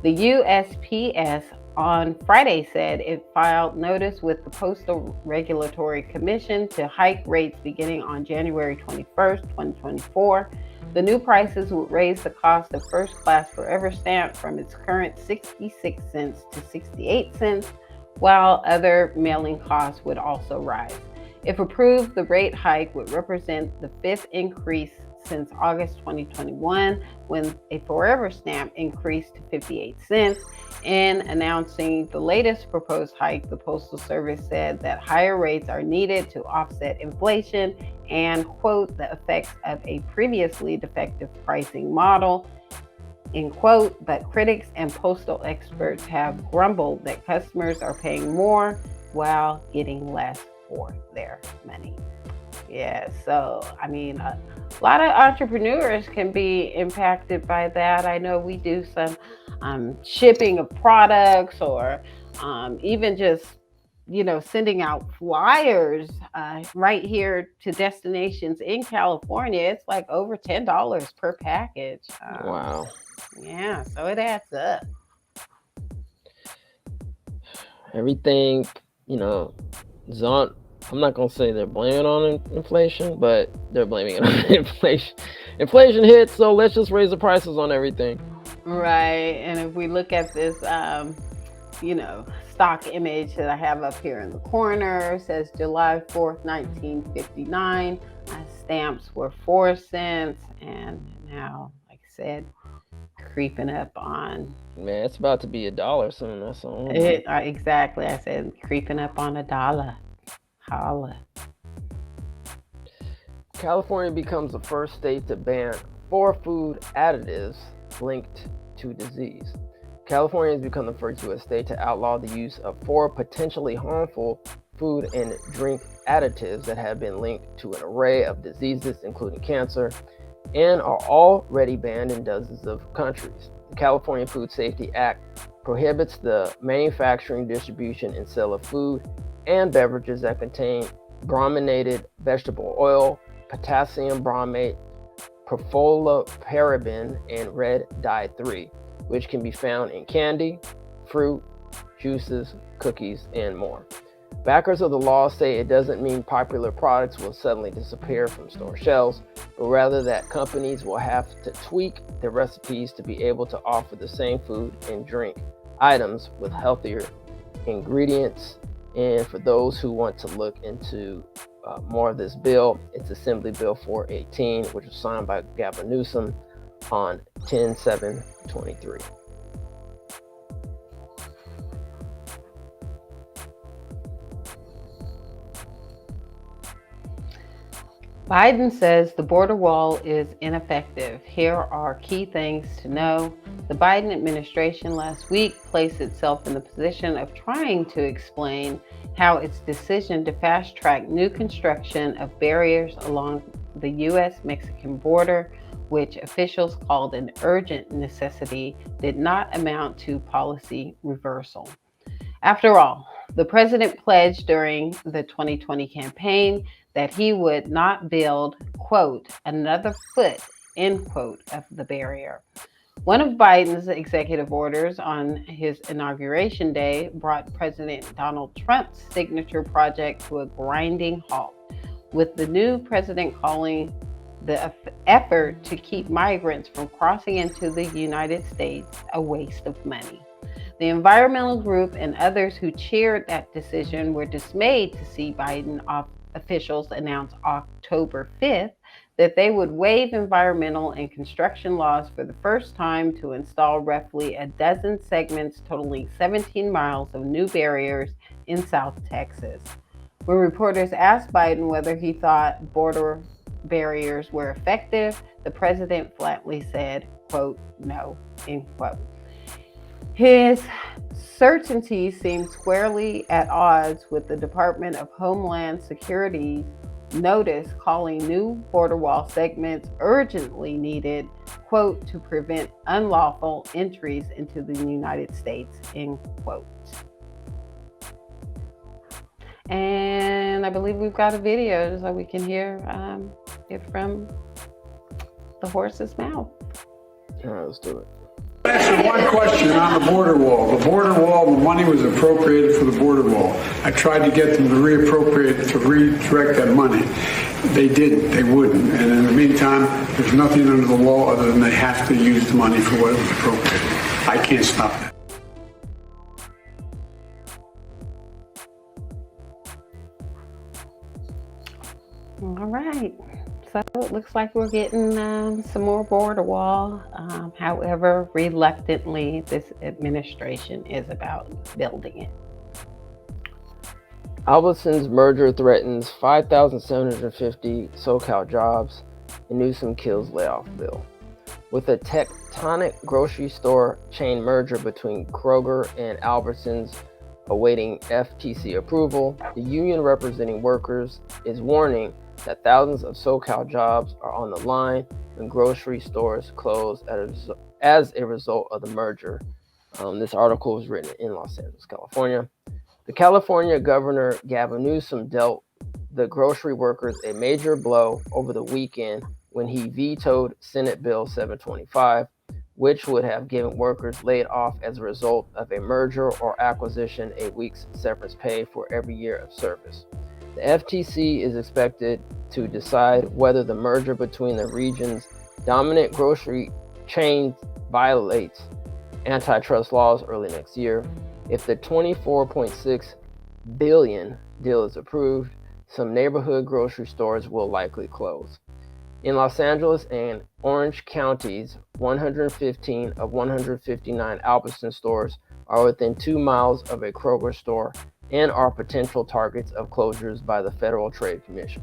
The USPS on Friday said it filed notice with the Postal Regulatory Commission to hike rates beginning on January 21st, 2024. The new prices would raise the cost of first-class forever stamp from its current 66 cents to 68 cents, while other mailing costs would also rise. If approved, the rate hike would represent the 5th increase since August 2021, when a forever stamp increased to 58 cents. In announcing the latest proposed hike, the Postal Service said that higher rates are needed to offset inflation and, quote, the effects of a previously defective pricing model, end quote. But critics and postal experts have grumbled that customers are paying more while getting less for their money. Yeah, so I mean, a lot of entrepreneurs can be impacted by that. I know we do some shipping of products, or even just sending out flyers right here to destinations in California. It's like over $10 per package. Wow. Yeah, so it adds up. Everything, is on. I'm not going to say they're blaming it on inflation, but they're blaming it on inflation. Inflation hits, so let's just raise the prices on everything. Right. And if we look at this stock image that I have up here in the corner. It says July 4th, 1959. Stamps were 4 cents, and now, like I said, creeping up on. Man, it's about to be $1 soon. That's all. Exactly. I said creeping up on $1. Holla. California becomes the first state to ban 4 food additives linked to disease. California has become the first U.S. state to outlaw the use of 4 potentially harmful food and drink additives that have been linked to an array of diseases, including cancer, and are already banned in dozens of countries. The California Food Safety Act prohibits the manufacturing, distribution, and sale of food and beverages that contain brominated vegetable oil, potassium bromate, perfluoroalkyl, and red dye 3, which can be found in candy, fruit, juices, cookies, and more. Backers of the law say it doesn't mean popular products will suddenly disappear from store shelves, but rather that companies will have to tweak their recipes to be able to offer the same food and drink items with healthier ingredients. And for those who want to look into more of this bill, it's Assembly Bill 418, which was signed by Gavin Newsom on 10/7/23. Biden says the border wall is ineffective. Here are key things to know. The Biden administration last week placed itself in the position of trying to explain how its decision to fast-track new construction of barriers along the U.S.-Mexican border, which officials called an urgent necessity, did not amount to policy reversal. After all, the president pledged during the 2020 campaign that he would not build, quote, another foot, end quote, of the barrier. One of Biden's executive orders on his inauguration day brought President Donald Trump's signature project to a grinding halt, with the new president calling the effort to keep migrants from crossing into the United States a waste of money. The environmental group and others who cheered that decision were dismayed to see Biden officials announce October 5th that they would waive environmental and construction laws for the first time to install roughly a dozen segments totaling 17 miles of new barriers in South Texas. When reporters asked Biden whether he thought border barriers were effective, the president flatly said, quote, no, end quote. His certainty seems squarely at odds with the Department of Homeland Security's notice calling new border wall segments urgently needed, quote, to prevent unlawful entries into the United States, end quote. And I believe we've got a video so we can hear it from the horse's mouth. All right, let's do it. Answer one question on the border wall. The border wall, the money was appropriated for the border wall. I tried to get them to redirect that money. They didn't. They wouldn't. And in the meantime, there's nothing under the law other than they have to use the money for what was appropriated. I can't stop that. All right. So it looks like we're getting some more border wall. However, reluctantly, this administration is about building it. Albertsons merger threatens 5,750 SoCal jobs, and Newsom kills layoff bill. With a tectonic grocery store chain merger between Kroger and Albertsons awaiting FTC approval, the union representing workers is warning that thousands of SoCal jobs are on the line when grocery stores close as a result of the merger. This article was written in Los Angeles, California. The California Governor Gavin Newsom dealt the grocery workers a major blow over the weekend when he vetoed Senate Bill 725, which would have given workers laid off as a result of a merger or acquisition a week's severance pay for every year of service. The FTC is expected to decide whether the merger between the region's dominant grocery chains violates antitrust laws early next year. If the $24.6 billion deal is approved, some neighborhood grocery stores will likely close. In Los Angeles and Orange counties, 115 of 159 Albertsons stores are within 2 miles of a Kroger store and are potential targets of closures by the Federal Trade Commission.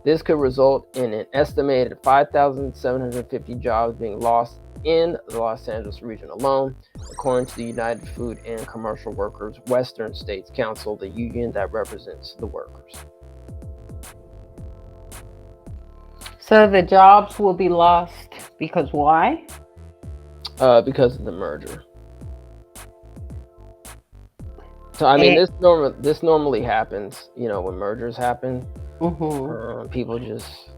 This could result in an estimated 5,750 jobs being lost in the Los Angeles region alone, according to the United Food and Commercial Workers Western States Council, the union that represents the workers. So the jobs will be lost because why? Because of the merger. So I mean, this normally happens, when mergers happen. People just.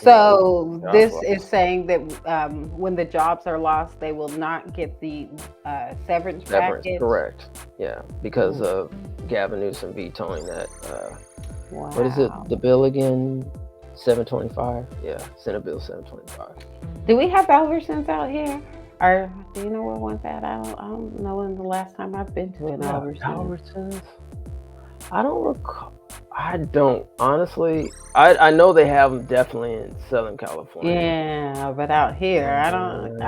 So this is saying that when the jobs are lost, they will not get the severance package. Correct. Yeah, because of Gavin Newsom vetoing that. Wow. What is it? The bill again? 725. Yeah, Senate Bill 725. Do we have Albertsons out here? Or do you know where one's at? I don't know when the last time I've been to an Albertsons. I don't recall. I don't honestly. I know they have them definitely in Southern California. Yeah, but out here, I don't.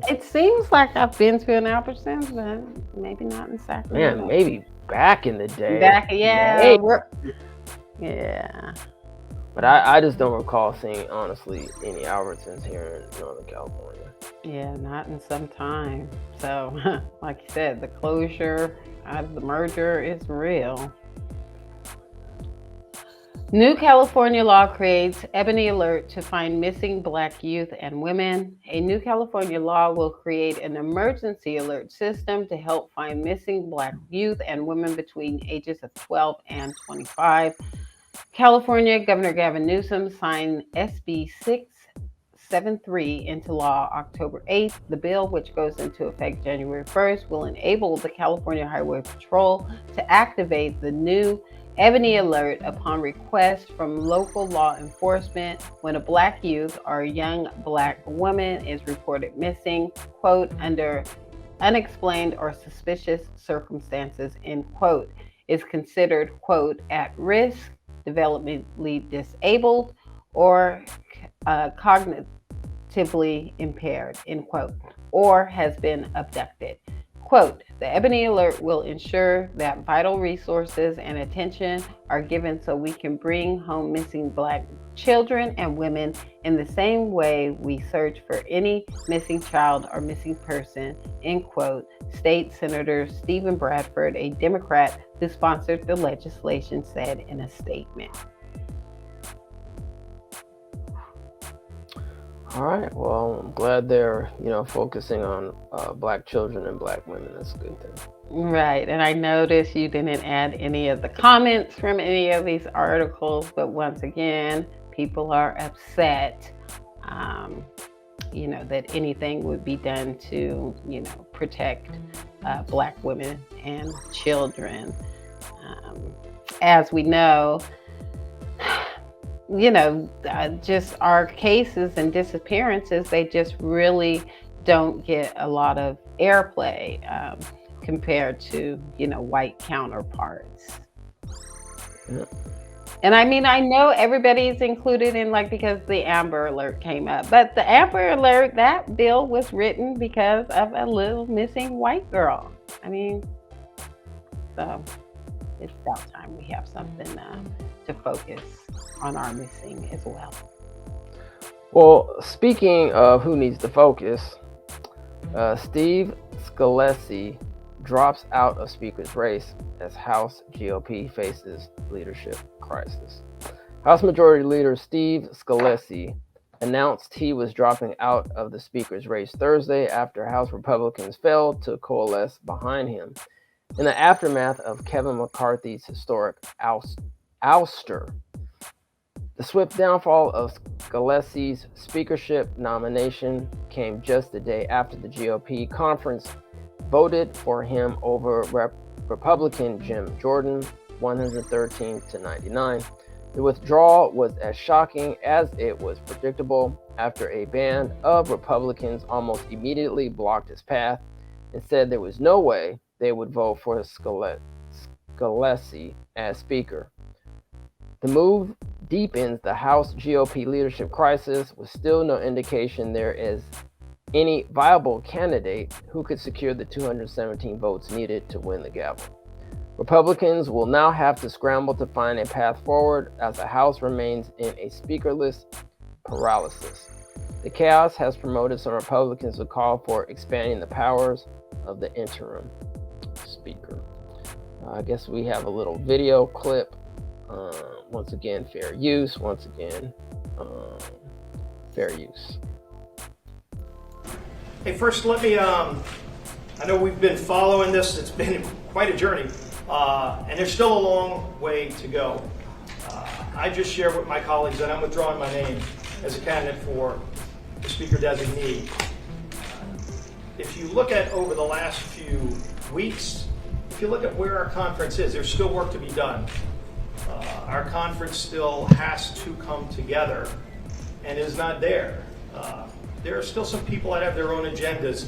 It seems like I've been to an Albertsons, but maybe not in Sacramento. Man, maybe back in the day. Yeah. But I just don't recall seeing, honestly, any Albertsons here in Northern California. Yeah, not in some time. So, like you said, the closure of the merger is real. New California law creates Ebony Alert to find missing Black youth and women. A new California law will create an emergency alert system to help find missing Black youth and women between ages of 12 and 25. California Governor Gavin Newsom signed SB 673 into law October 8th. The bill, which goes into effect January 1st, will enable the California Highway Patrol to activate the new Ebony Alert upon request from local law enforcement when a Black youth or a young Black woman is reported missing, quote, under unexplained or suspicious circumstances, end quote, is considered, quote, at risk, developmentally disabled, or cognitively impaired, end quote, or has been abducted. Quote, the Ebony Alert will ensure that vital resources and attention are given so we can bring home missing Black children and women in the same way we search for any missing child or missing person, end quote, State Senator Stephen Bradford, a Democrat who sponsored the legislation, said in a statement. All right. Well, I'm glad they're, focusing on Black children and Black women. That's a good thing. Right. And I noticed you didn't add any of the comments from any of these articles, but once again, people are upset, that anything would be done to, protect Black women and children. As we know, just our cases and disappearances, they just really don't get a lot of airplay compared to, white counterparts. Yeah. And I mean, I know everybody's included in because the Amber Alert came up, but the Amber Alert, that bill was written because of a little missing white girl. I mean, so it's about time we have something to focus on our missing as well. Well, speaking of who needs to focus, Steve Scalise drops out of Speaker's race as House GOP faces leadership crisis. House Majority Leader Steve Scalise announced he was dropping out of the Speaker's race Thursday after House Republicans failed to coalesce behind him in the aftermath of Kevin McCarthy's historic ouster. The swift downfall of Scalise's speakership nomination came just a day after the GOP conference voted for him over Republican Jim Jordan, 113 to 99. The withdrawal was as shocking as it was predictable after a band of Republicans almost immediately blocked his path and said there was no way they would vote for Scalise as Speaker. The move deepens the House GOP leadership crisis, with still no indication there is any viable candidate who could secure the 217 votes needed to win the gavel. Republicans will now have to scramble to find a path forward as the House remains in a speakerless paralysis. The chaos has promoted some Republicans to call for expanding the powers of the interim speaker. I guess we have a little video clip. Once again, fair use. Once again, fair use. Hey, first let me, I know we've been following this. It's been quite a journey, and there's still a long way to go. I just shared with my colleagues that I'm withdrawing my name as a candidate for the Speaker designee. If you look at over the last few weeks, if you look at where our conference is, there's still work to be done. Our conference still has to come together and is not there. There are still some people that have their own agendas,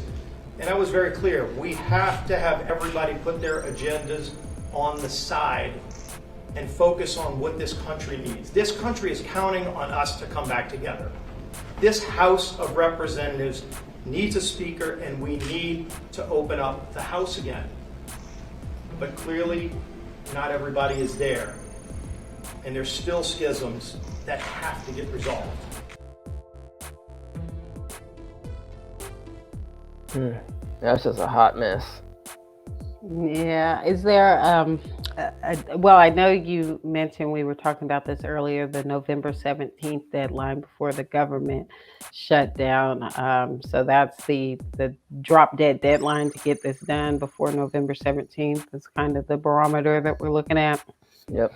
and I was very clear. We have to have everybody put their agendas on the side and focus on what this country needs. This country is counting on us to come back together. This House of Representatives needs a speaker, and we need to open up the House again. But clearly, not everybody is there, and there's still schisms that have to get resolved. That's just a hot mess. Yeah. Is there, well, I know you mentioned, we were talking about this earlier, the November 17th deadline before the government shut down. So that's the drop dead deadline to get this done before November 17th. It's kind of the barometer that we're looking at. Yep.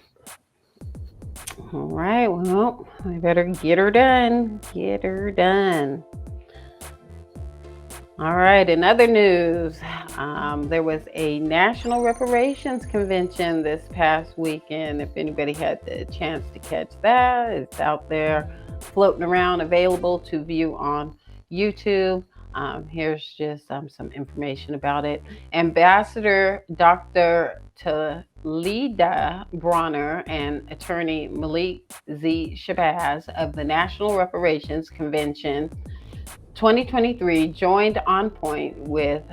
All right. Well, we better get her done. Get her done. All right, in other news, there was a National Reparations Convention this past weekend. If anybody had the chance to catch that, it's out there floating around, available to view on YouTube. Here's just some information about it. Ambassador Dr. Talida Bronner and attorney Malik Z. Shabazz of the National Reparations Convention 2023 joined On Point with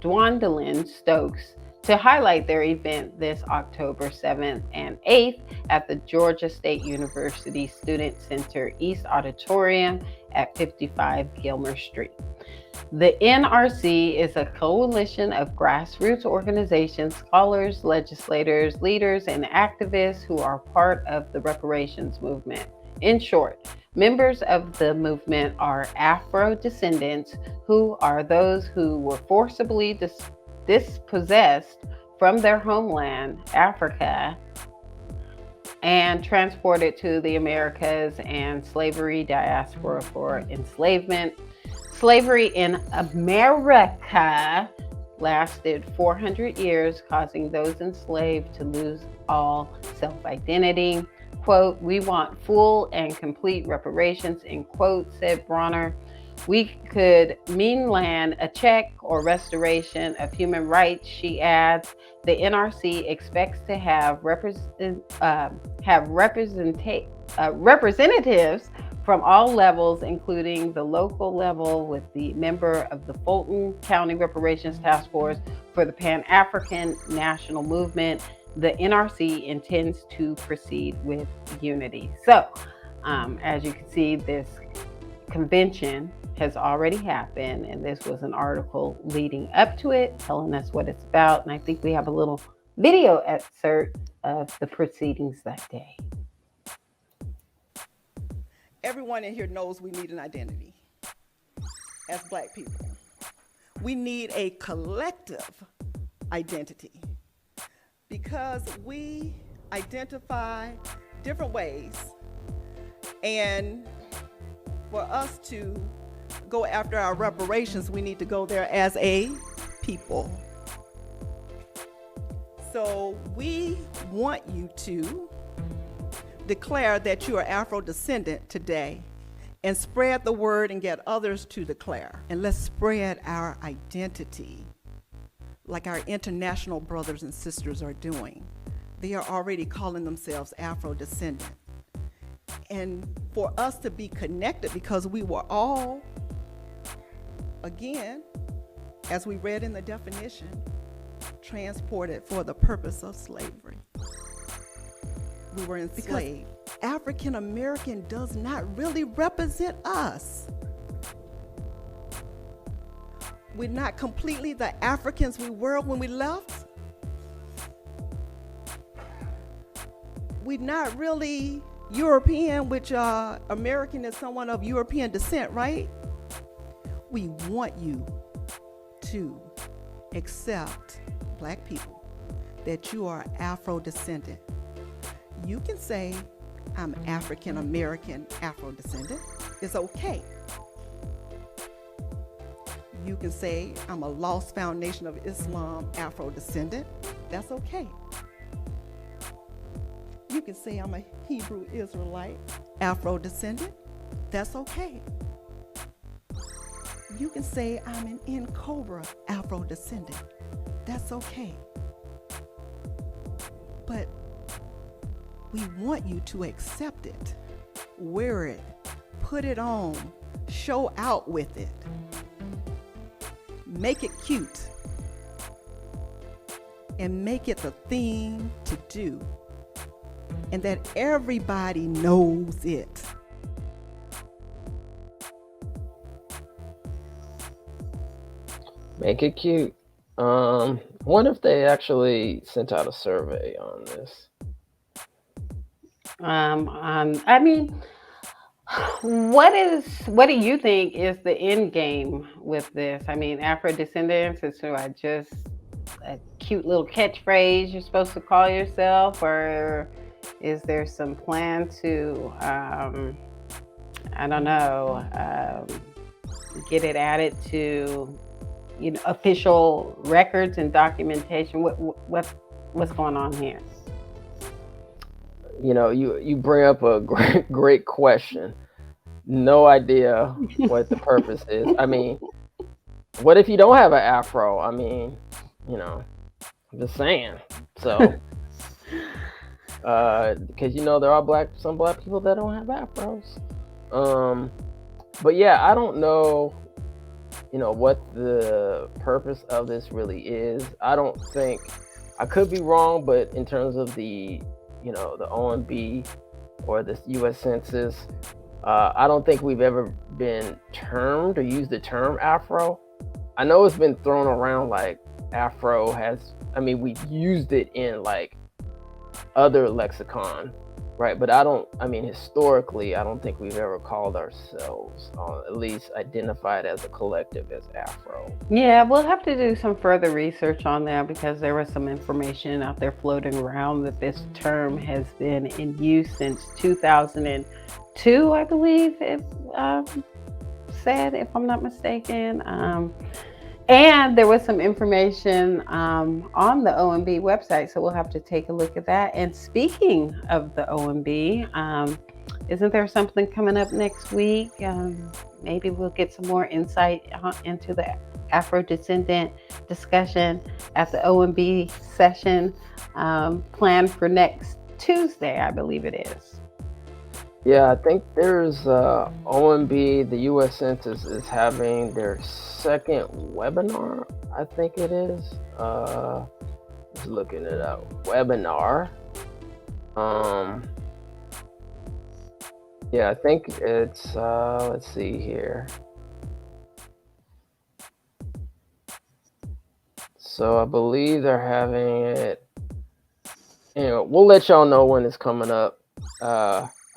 Gwendolyn Stokes to highlight their event this October 7th and 8th at the Georgia State University Student Center East Auditorium at 55 Gilmer Street. The NRC is a coalition of grassroots organizations, scholars, legislators, leaders, and activists who are part of the reparations movement. In short, members of the movement are Afro descendants, who are those who were forcibly dispossessed from their homeland, Africa, and transported to the Americas, and slavery diaspora for enslavement. Slavery in America lasted 400 years, causing those enslaved to lose all self-identity. Quote, "We want full and complete reparations," end quote, said Bronner. "We could mean land a check or restoration of human rights," she adds. The NRC expects to have representatives from all levels, including the local level, with the member of the Fulton County Reparations Task Force for the Pan-African National Movement. The NRC intends to proceed with unity. So, as you can see, this convention has already happened, and this was an article leading up to it, telling us what it's about. And I think we have a little video excerpt of the proceedings that day. Everyone in here knows we need an identity as Black people. We need a collective identity, because we identify different ways, and for us to go after our reparations, we need to go there as a people. So we want you to declare that you are Afro-descendant today, and spread the word and get others to declare. And let's spread our identity. like our international brothers and sisters are doing. They are already calling themselves Afro-descendant. And for us to be connected, because we were all, again, as we read in the definition, transported for the purpose of slavery. We were enslaved. African American does not really represent us. We're not completely the Africans we were when we left. We're not really European, which American is someone of European descent, right? We want you to accept, Black people, that you are Afro-descendant. You can say, I'm African American Afro-descendant. It's okay. You can say, I'm a Lost Foundation of Islam Afro-descendant. That's okay. You can say, I'm a Hebrew Israelite Afro-descendant. That's okay. You can say, I'm an N-Cobra Afro-descendant. That's okay. But we want you to accept it, wear it, put it on, show out with it, make it cute, and make it the thing to do, and that everybody knows it. Make it cute. Wonder if they actually sent out a survey on this. I mean, what do you think is the end game with this? I mean, Afro-descendants, is just a cute little catchphrase you're supposed to call yourself, or is there some plan to, I don't know, get it added to, official records and documentation? What's going on here? You bring up a great question. No idea what the purpose is. I mean, what if you don't have an afro? I mean, I'm just saying. So, because there are some black people that don't have afros. But yeah, I don't know, what the purpose of this really is. I don't think, I could be wrong, but in terms of the the OMB or the U.S. Census, I don't think we've ever been termed or used the term Afro. I know it's been thrown around like Afro has, we've used it in like other lexicon, right? But historically, I don't think we've ever called ourselves, at least identified as a collective as Afro. Yeah, we'll have to do some further research on that, because there was some information out there floating around that this term has been in use since 2002, I believe it said, if I'm not mistaken. And there was some information on the OMB website, so we'll have to take a look at that. And speaking of the OMB, isn't there something coming up next week? Maybe we'll get some more insight into the Afro-descendant discussion at the OMB session planned for next Tuesday, I believe it is. Yeah, I think there's OMB, the U.S. Census is having their second webinar, I think it is. Just looking it up. Webinar. Yeah, I think it's, let's see here. So I believe they're having it, we'll let y'all know when it's coming up.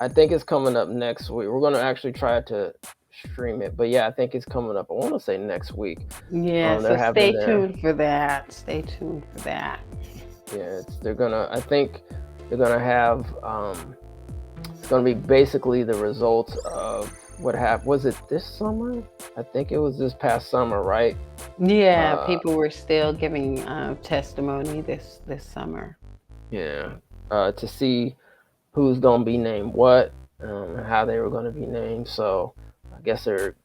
I think it's coming up next week. We're going to actually try to stream it. But yeah, I think it's coming up. I want to say next week. Yeah, so stay tuned for that. Stay tuned for that. Yeah, I think they're going to have, it's going to be basically the results of what happened. Was it this summer? I think it was this past summer, right? Yeah, people were still giving testimony this summer. Yeah, to see who's going to be named what, and how they were going to be named. So I guess they're,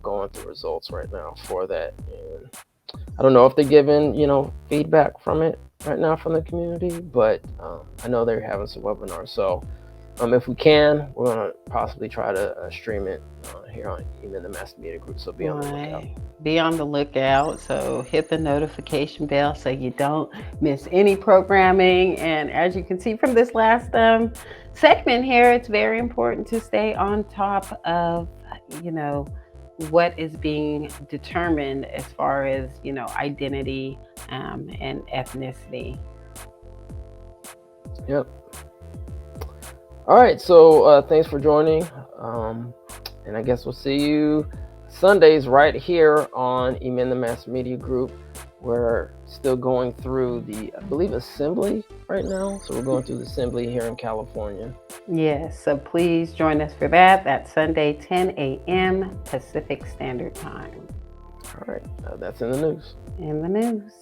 going through results right now for that. And I don't know if they're giving, feedback from it right now from the community, but I know they're having some webinars. So if we can, we're going to possibly try to stream it here on even the Mass Media Group. So be on the lookout. Be on the lookout. So hit the notification bell so you don't miss any programming. And as you can see from this last segment here, it's very important to stay on top of, what is being determined as far as, identity and ethnicity. Yep. All right, so thanks for joining, and I guess we'll see you Sundays right here on Amend the Mass Media Group. We're still going through the, I believe, Assembly right now, so we're going through the Assembly here in California. Yes, so please join us for that. That's Sunday, 10 a.m. Pacific Standard Time. All right, that's in the news. In the news.